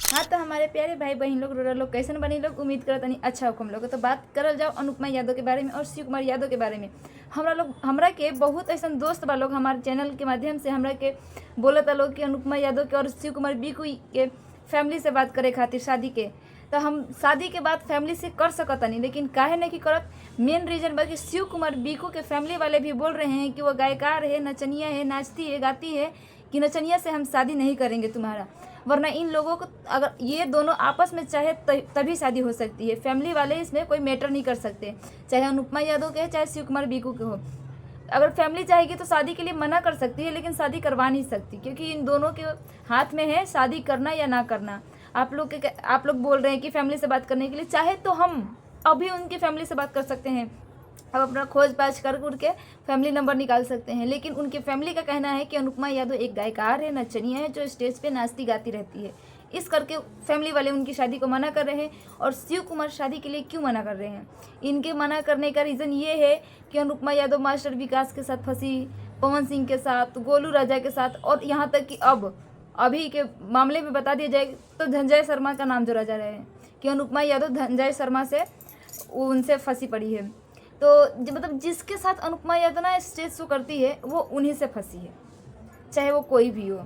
हाँ तो हमारे प्यारे भाई बहन लोग रोरा लोग कैसन बनी लोग, उम्मीद करता नहीं अच्छा हुक्म लोग। तो बात करल जाओ अनुपमा यादव के बारे में और शिव कुमार यादव के बारे में। हमरा के बहुत ऐसा दोस्त बा लोग हमारे चैनल के माध्यम से हमरा के बोलता लोग कि अनुपमा यादव के और शिव कुमार बीकू के फैमिली से बात करे खातिर शादी के। तो हम शादी के बाद फैमिली से कर सकता नहीं, लेकिन काहे नहीं कि करत। मेन रीज़न बा कि शिव कुमार बीकू के फैमिली वाले भी बोल रहे हैं कि वो गायकार है, नचनिया है, नाचती है, गाती है, कि नचनिया से हम शादी नहीं करेंगे तुम्हारा। वरना इन लोगों को अगर ये दोनों आपस में चाहे तभी शादी हो सकती है। फैमिली वाले इसमें कोई मैटर नहीं कर सकते, चाहे अनुपमा यादव के चाहे शिव कुमार बीकू के हो। अगर फैमिली चाहेगी तो शादी के लिए मना कर सकती है, लेकिन शादी करवा नहीं सकती, क्योंकि इन दोनों के हाथ में है शादी करना या ना करना। आप लोग बोल रहे हैं कि फैमिली से बात करने के लिए, चाहे तो हम अभी उनकी फैमिली से बात कर सकते हैं। अब अपना खोज पाछ कर के फैमिली नंबर निकाल सकते हैं, लेकिन उनके फैमिली का कहना है कि अनुपमा यादव एक गायकार है, नचनिया है, जो स्टेज पे नाचती गाती रहती है। इस करके फैमिली वाले उनकी शादी को मना कर रहे हैं। और शिव कुमार शादी के लिए क्यों मना कर रहे हैं? इनके मना करने का रीज़न ये है कि अनुपमा यादव मास्टर विकास के साथ फंसी, पवन सिंह के साथ, गोलू राजा के साथ, और यहाँ तक कि अभी के मामले में बता दिया जाए तो धनंजय शर्मा का नाम जोड़ा जा रहा है कि अनुपमा यादव धनंजय शर्मा से उनसे फंसी पड़ी है। तो मतलब जिसके साथ अनुपमा यादव ना स्टेज शो करती है वो उन्हीं से फंसी है, चाहे वो कोई भी हो।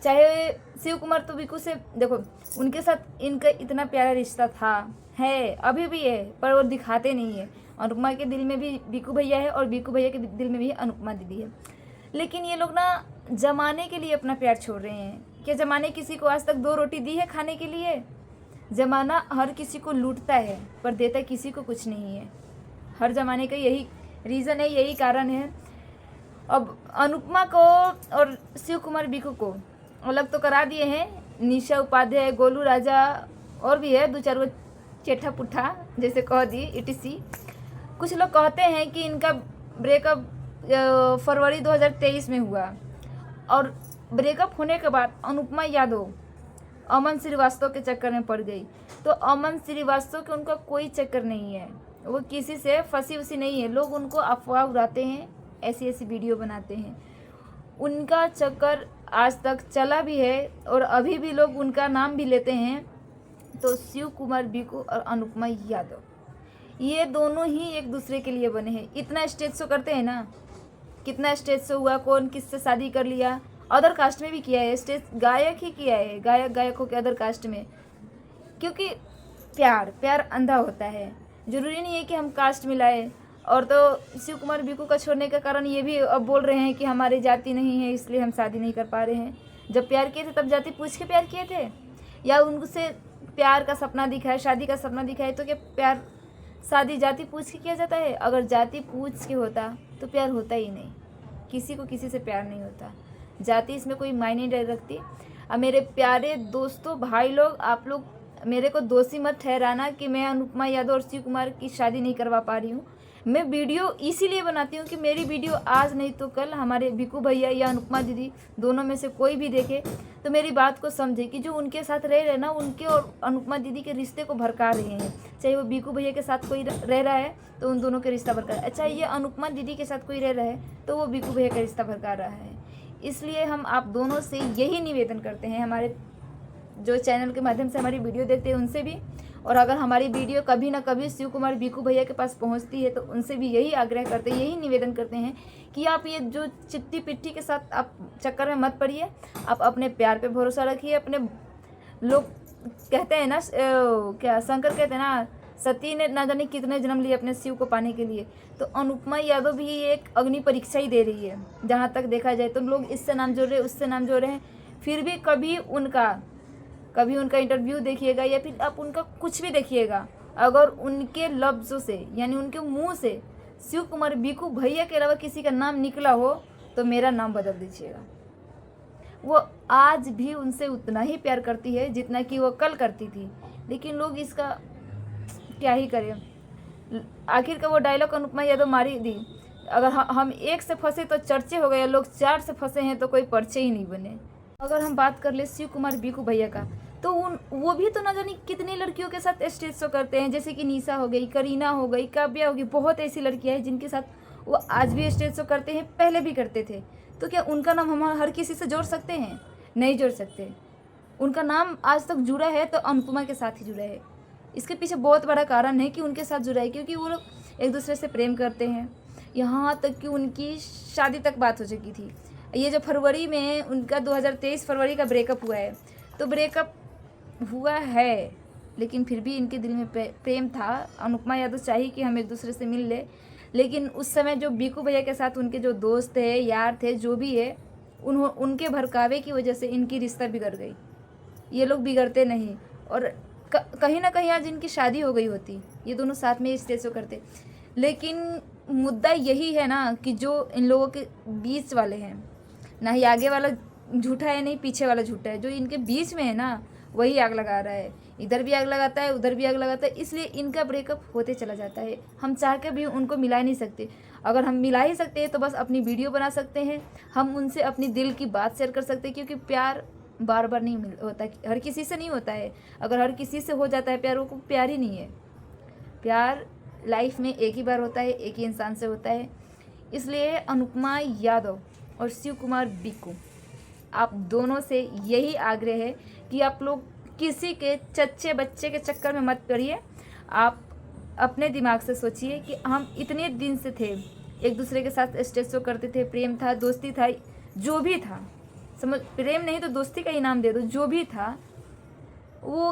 चाहे शिव कुमार तो बीकू से देखो, उनके साथ इनका इतना प्यारा रिश्ता था, है, अभी भी है, पर वो दिखाते नहीं है। अनुपमा के दिल में भी बीकू भैया है और बीकू भैया के दिल में भी अनुपमा दीदी है। लेकिन ये लोग ना जमाने के लिए अपना प्यार छोड़ रहे हैं। क्या जमाने किसी को आज तक 2 रोटी दी है खाने के लिए? जमाना हर किसी को लूटता है पर देता किसी को कुछ नहीं है। हर ज़माने का यही रीज़न है, यही कारण है। अब अनुपमा को और शिव कुमार बीकू को अलग तो करा दिए हैं, निशा उपाध्याय, गोलू राजा और भी है 2-4 वो चेठा पुट्ठा जैसे कह दी इटीसी। कुछ लोग कहते हैं कि इनका ब्रेकअप फरवरी 2023 में हुआ, और ब्रेकअप होने के बाद अनुपमा यादव अमन श्रीवास्तव के चक्कर में पड़ गई। तो अमन श्रीवास्तव के उनका कोई चक्कर नहीं है, वो किसी से फंसी उसी नहीं है। लोग उनको अफवाह उड़ाते हैं, ऐसी वीडियो बनाते हैं। उनका चक्कर आज तक चला भी है और अभी भी लोग उनका नाम भी लेते हैं। तो शिव कुमार बीकू और अनुपमा यादव ये दोनों ही एक दूसरे के लिए बने हैं। इतना स्टेज शो करते हैं ना, कितना स्टेज शो हुआ, कौन किससे शादी कर लिया, अदर कास्ट में भी किया है, स्टेज गायक ही किया है, गायकों के अदर कास्ट में। क्योंकि प्यार अंधा होता है, ज़रूरी नहीं है कि हम कास्ट मिलाएं। और तो शिव कुमार बीकू का छोड़ने का कारण ये भी अब बोल रहे हैं कि हमारी जाति नहीं है इसलिए हम शादी नहीं कर पा रहे हैं। जब प्यार किए थे तब जाति पूछ के प्यार किए थे, या उनसे प्यार का सपना दिखा है, शादी का सपना दिखा है, तो क्या प्यार शादी जाति पूछ के किया जाता है? अगर जाति पूछ के होता तो प्यार होता ही नहीं, किसी को किसी से प्यार नहीं होता। जाति इसमें कोई मायने नहीं रखती। अब मेरे प्यारे दोस्तों, भाई लोग, आप लोग मेरे को दोषी मत ठहराना कि मैं अनुपमा यादव और शिव कुमार की शादी नहीं करवा पा रही हूँ। मैं वीडियो इसीलिए बनाती हूँ कि मेरी वीडियो आज नहीं तो कल हमारे बीकू भैया या अनुपमा दीदी दोनों में से कोई भी देखे तो मेरी बात को समझे कि जो उनके साथ रह रहे ना, उनके और अनुपमा दीदी के रिश्ते को भड़का रहे हैं। चाहे वो बीकू भैया के साथ कोई रह रहा है तो उन दोनों के रिश्ता भड़का रहा है, अच्छा ये अनुपमा दीदी के साथ कोई रह रहा है तो वो बीकू भैया का रिश्ता भड़का रहा है। इसलिए हम आप दोनों से यही निवेदन करते हैं, हमारे जो चैनल के माध्यम से हमारी वीडियो देखते हैं उनसे भी, और अगर हमारी वीडियो कभी ना कभी शिव कुमार बीकू भैया के पास पहुंचती है तो उनसे भी यही आग्रह करते हैं, यही निवेदन करते हैं कि आप ये जो चिट्टी पिट्ठी के साथ आप चक्कर में मत पड़िए। आप अपने प्यार पे भरोसा रखिए। अपने लोग कहते हैं ना, क्या शंकर कहते हैं ना, सती ने ना जाने कितने जन्म लिए अपने शिव को पाने के लिए। तो अनुपमा यादव भी एक अग्नि परीक्षा ही दे रही है जहाँ तक देखा जाए। तो लोग इससे नाम जोड़ रहे हैं, उससे नाम जोड़ रहे हैं, फिर भी कभी उनका इंटरव्यू देखिएगा या फिर आप उनका कुछ भी देखिएगा, अगर उनके लफ्ज़ों से यानी उनके मुंह से शिव कुमार बीकू भैया के अलावा किसी का नाम निकला हो तो मेरा नाम बदल दीजिएगा। वो आज भी उनसे उतना ही प्यार करती है जितना कि वो कल करती थी, लेकिन लोग इसका क्या ही करें। आखिर का वो डायलॉग अनुपमा यादव मारी दी, अगर हम एक से फंसे तो चर्चे हो गए, लोग 4 से फंसे हैं तो कोई पर्चे ही नहीं बने। अगर हम बात कर ले शिव कुमार बीकू भैया का, तो वो भी तो ना जानी कितनी लड़कियों के साथ स्टेज शो करते हैं, जैसे कि निशा हो गई, करीना हो गई, काव्या हो गई, बहुत ऐसी लड़कियां हैं जिनके साथ वो आज भी स्टेज शो करते हैं, पहले भी करते थे। तो क्या उनका नाम हम हर किसी से जोड़ सकते हैं? नहीं जोड़ सकते। उनका नाम आज तक जुड़ा है तो अनुपमा के साथ ही जुड़ा है। इसके पीछे बहुत बड़ा कारण है कि उनके साथ जुड़ा है, क्योंकि वो लोग एक दूसरे से प्रेम करते हैं। यहाँ तक कि उनकी शादी तक बात हो चुकी थी। ये जो फरवरी में उनका 2023 फरवरी का ब्रेकअप हुआ है, तो ब्रेकअप हुआ है लेकिन फिर भी इनके दिल में प्रेम था। अनुपमा यादव चाहिए कि हम एक दूसरे से मिल ले, लेकिन उस समय जो बीकू भैया के साथ उनके जो दोस्त थे, यार थे, जो भी है, उनके भड़कावे की वजह से इनकी रिश्ता बिगड़ गई। ये लोग बिगड़ते नहीं, और कहीं ना कहीं आज इनकी शादी हो गई होती, ये दोनों साथ में स्टेज शो करते। लेकिन मुद्दा यही है ना कि जो इन लोगों के बीच वाले हैं, ना ही आगे वाला झूठा है नहीं पीछे वाला झूठा है, जो इनके बीच में है ना वही आग लगा रहा है। इधर भी आग लगाता है, उधर भी आग लगाता है, इसलिए इनका ब्रेकअप होते चला जाता है। हम चाह के भी उनको मिला ही नहीं सकते। अगर हम मिला ही सकते हैं तो बस अपनी वीडियो बना सकते हैं, हम उनसे अपनी दिल की बात शेयर कर सकते हैं, क्योंकि प्यार बार बार नहीं होता, हर किसी से नहीं होता है। अगर हर किसी से हो जाता है प्यार, वो प्यार ही नहीं है। प्यार लाइफ में एक ही बार होता है, एक ही इंसान से होता है। इसलिए अनुपमा यादव और शिव कुमार बीकू, आप दोनों से यही आग्रह है कि आप लोग किसी के चच्चे बच्चे के चक्कर में मत पड़िए। आप अपने दिमाग से सोचिए कि हम इतने दिन से थे, एक दूसरे के साथ स्टेज शो करते थे, प्रेम था, दोस्ती था, जो भी था, समझ, प्रेम नहीं तो दोस्ती का ही नाम दे दो, जो भी था वो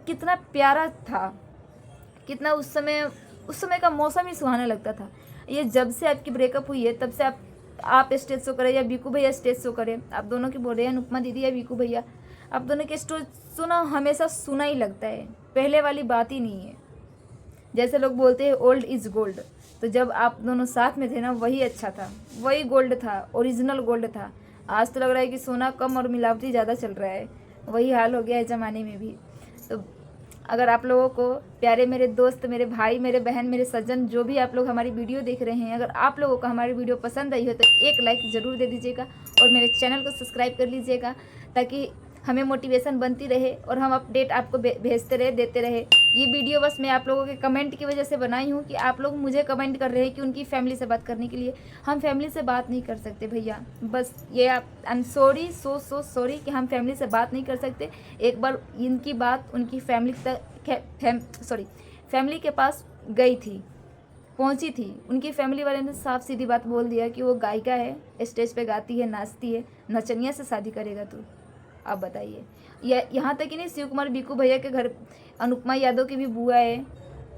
कितना प्यारा था, कितना उस समय का मौसम ही सुहाना लगता था। ये जब से आपकी ब्रेकअप हुई है तब से आप स्टेज शो करें या बीकू भैया स्टेज शो करें, आप दोनों की बोल रहे हैं, अनुपमा दीदी या बीकू भैया, आप दोनों के स्टेज सुना हमेशा सुना ही लगता है, पहले वाली बात ही नहीं है। जैसे लोग बोलते हैं ओल्ड इज़ गोल्ड, तो जब आप दोनों साथ में थे ना वही अच्छा था, वही गोल्ड था, ओरिजिनल गोल्ड था। आज तो लग रहा है कि सोना कम और मिलावटी ज़्यादा चल रहा है, वही हाल हो गया है ज़माने में भी। तो अगर आप लोगों को, प्यारे मेरे दोस्त, मेरे भाई, मेरे बहन, मेरे सज्जन, जो भी आप लोग हमारी वीडियो देख रहे हैं, अगर आप लोगों को हमारी वीडियो पसंद आई हो तो एक लाइक ज़रूर दे दीजिएगा और मेरे चैनल को सब्सक्राइब कर लीजिएगा, ताकि हमें मोटिवेशन बनती रहे और हम अपडेट आपको भेजते रहे, देते रहे। ये वीडियो बस मैं आप लोगों के कमेंट की वजह से बनाई हूँ कि आप लोग मुझे कमेंट कर रहे हैं कि उनकी फैमिली से बात करने के लिए। हम फैमिली से बात नहीं कर सकते भैया, बस ये आप, I am sorry, so sorry कि हम फैमिली से बात नहीं कर सकते। एक बार इनकी बात उनकी फैमिली फैमिली के पास गई थी, पहुंची थी, उनकी फैमिली वाले ने साफ सीधी बात बोल दिया कि वो गायिका है, स्टेज पे गाती है, नाचती है, नचनिया से शादी करेगा तू। आप बताइए, यहाँ तक कि नहीं, शिव कुमार बीकू भैया के घर अनुपमा यादव की भी बुआ है,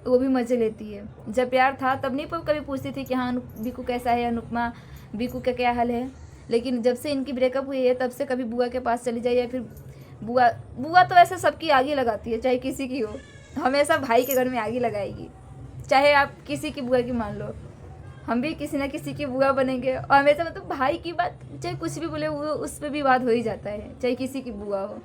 वो भी मज़े लेती है। जब प्यार था तब नहीं कभी पूछती थी कि हाँ बीकू कैसा है, अनुपमा बीकू का क्या हाल है, लेकिन जब से इनकी ब्रेकअप हुई है तब से कभी बुआ के पास चली जाए, या फिर बुआ तो ऐसे सबकी आग ही लगाती है, चाहे किसी की हो, हमेशा भाई के घर में आग ही लगाएगी, चाहे आप किसी की बुआ की मान लो, हम भी किसी ना किसी की बुआ बनेंगे। और हमेशा मतलब भाई की बात चाहे कुछ भी बोले, वो उस पर भी बात हो ही जाता है, चाहे किसी की बुआ हो।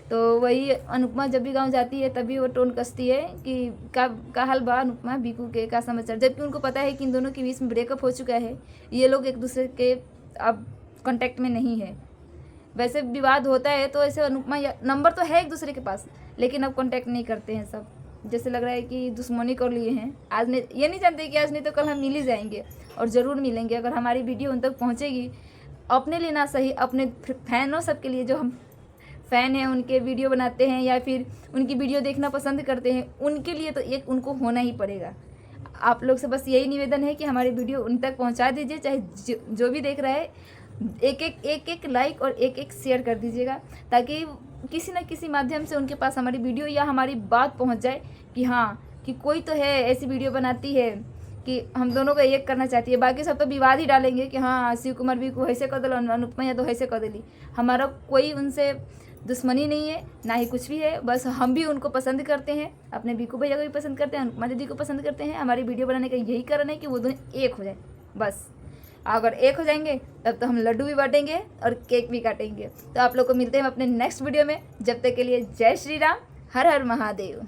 तो वही अनुपमा जब भी गांव जाती है तभी वो टोन कसती है कि का हाल बा अनुपमा बीकू के, का समाचार, जबकि उनको पता है कि इन दोनों के बीच में ब्रेकअप हो चुका है, ये लोग एक दूसरे के अब कांटेक्ट में नहीं है। वैसे विवाद होता है तो ऐसे अनुपमा नंबर तो है एक दूसरे के पास, लेकिन अब कांटेक्ट नहीं करते हैं सब, जैसे लग रहा है कि दुश्मनी कर लिए हैं। आज नहीं, ये नहीं जानते कि आज नहीं तो कल हम मिल ही जाएंगे, और ज़रूर मिलेंगे अगर हमारी वीडियो उन तक पहुंचेगी। अपने लिए ना सही, अपने फैनों सबके लिए, जो हम फ़ैन हैं, उनके वीडियो बनाते हैं या फिर उनकी वीडियो देखना पसंद करते हैं, उनके लिए तो एक उनको होना ही पड़ेगा। आप लोग से बस यही निवेदन है कि हमारी वीडियो उन तक पहुँचा दीजिए, चाहे जो भी देख रहा है, एक लाइक और एक शेयर कर दीजिएगा, ताकि किसी न किसी माध्यम से उनके पास हमारी वीडियो या हमारी बात पहुंच जाए कि हाँ, कि कोई तो है ऐसी वीडियो बनाती है कि हम दोनों को एक करना चाहती है। बाकी सब तो विवाद ही डालेंगे कि हाँ शिव कुमार भी को ऐसे कर दो, अनुपमा यादव ऐसे कर दिली। हमारा कोई उनसे दुश्मनी नहीं है, ना ही कुछ भी है, बस हम भी उनको पसंद करते हैं, अपने बीकू भैया को भी पसंद करते हैं, अनुपमा दीदी को पसंद करते हैं। हमारी वीडियो बनाने का यही कारण है कि वो दोनों एक हो जाए, बस। अगर एक हो जाएंगे तब तो हम लड्डू भी बांटेंगे और केक भी काटेंगे। तो आप लोग को मिलते हैं अपने नेक्स्ट वीडियो में, जब तक के लिए जय श्री राम, हर हर महादेव।